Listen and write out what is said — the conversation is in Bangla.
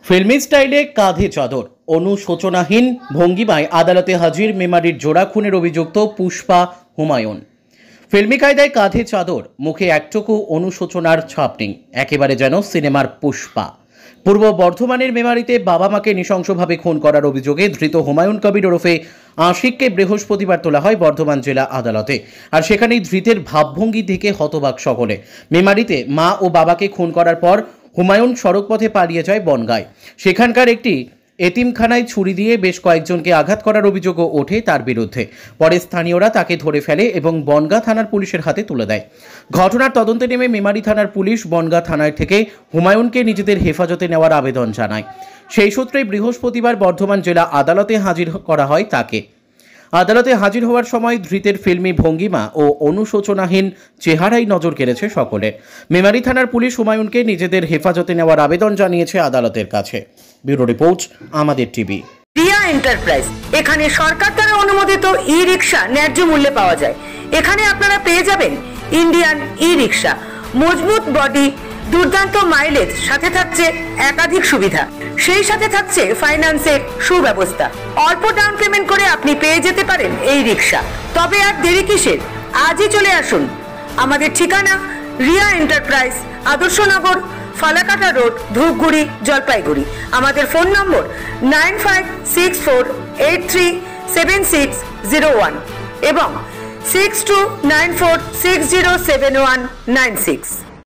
ফিল্মি স্টাইলে কাঁধে চাদর, অনুশোচনাহীন ভঙ্গিমায় আদালতে হাজির মেমারির জোড়া খুনের অভিযুক্ত পুষ্পা হুমায়ুন। ফিল্মি কায়দায় কাঁধে চাদর, মুখে একটুকু অনুশোচনার ছাপ নেই, একেবারে যেন সিনেমার পুষ্পা। পূর্ব বর্ধমানের মেমারিতে বাবা মাকে নৃশংসভাবে খুন করার অভিযোগে ধৃত হুমায়ুন কবির ওরফে আশিককে বৃহস্পতিবার তোলা হয় বর্ধমান জেলা আদালতে। আর সেখানেই ধৃতের ভাবভঙ্গি দেখে হতবাক সকলে। মেমারিতে মা ও বাবাকে খুন করার পর হুমায়ুন সড়কপথে পালিয়ে যায় বনগাঁয়। সেখানকার একটি এতিমখানায় ছুরি দিয়ে বেশ কয়েকজনকে আঘাত করার অভিযোগও ওঠে তার বিরুদ্ধে। পরে স্থানীয়রা তাকে ধরে ফেলে এবং বনগাঁ থানার পুলিশের হাতে তুলে দেয়। ঘটনার তদন্তে নেমে মেমারি থানার পুলিশ বনগাঁ থানায় থেকে হুমায়ুনকে নিজেদের হেফাজতে নেওয়ার আবেদন জানায়। সেই সূত্রে বৃহস্পতিবার বর্ধমান জেলা আদালতে হাজির করা হয় তাকে। আদালতে হাজির হওয়ার সময় ধৃতের ফিল্মি ভঙ্গিমা ও অনুশোচনাহীন চেহারাই নজর কেড়েছে সকলের। মেমারি থানার পুলিশ হুমায়ুনকে নিজেদের হেফাজতে নেওয়ার আবেদন জানিয়েছে আদালতের কাছে। ব্যুরো রিপোর্ট, আমাদের টিভি। রিয়া এন্টারপ্রাইজ, এখানে সরকার দ্বারা অনুমোদিত ই রিক্সা ন্যায্য মূল্যে পাওয়া যায়। এখানে আপনারা পেয়ে যাবেন ইন্ডিয়ান ই রিক্সা, মজবুত বডি, দুর্দান্ত মাইলেজ, সাথে থাকছে একাধিক সুবিধা। সেই সাথে থাকছে ফাইন্যান্সের সুব্যবস্থা। অল্প ডাউন পেমেন্ট করে আপনি পেয়ে যেতে পারেন এই রিক্সা। তবে আর দেরি কিসের? আজই চলে আসুন। আমাদের ঠিকানা রিয়া এন্টারপ্রাইজ, আদর্শনগর, ফালাকাটা রোড, ধূপগুড়ি, জলপাইগুড়ি। আমাদের ফোন নম্বর 9564837601 এবং 6294607196।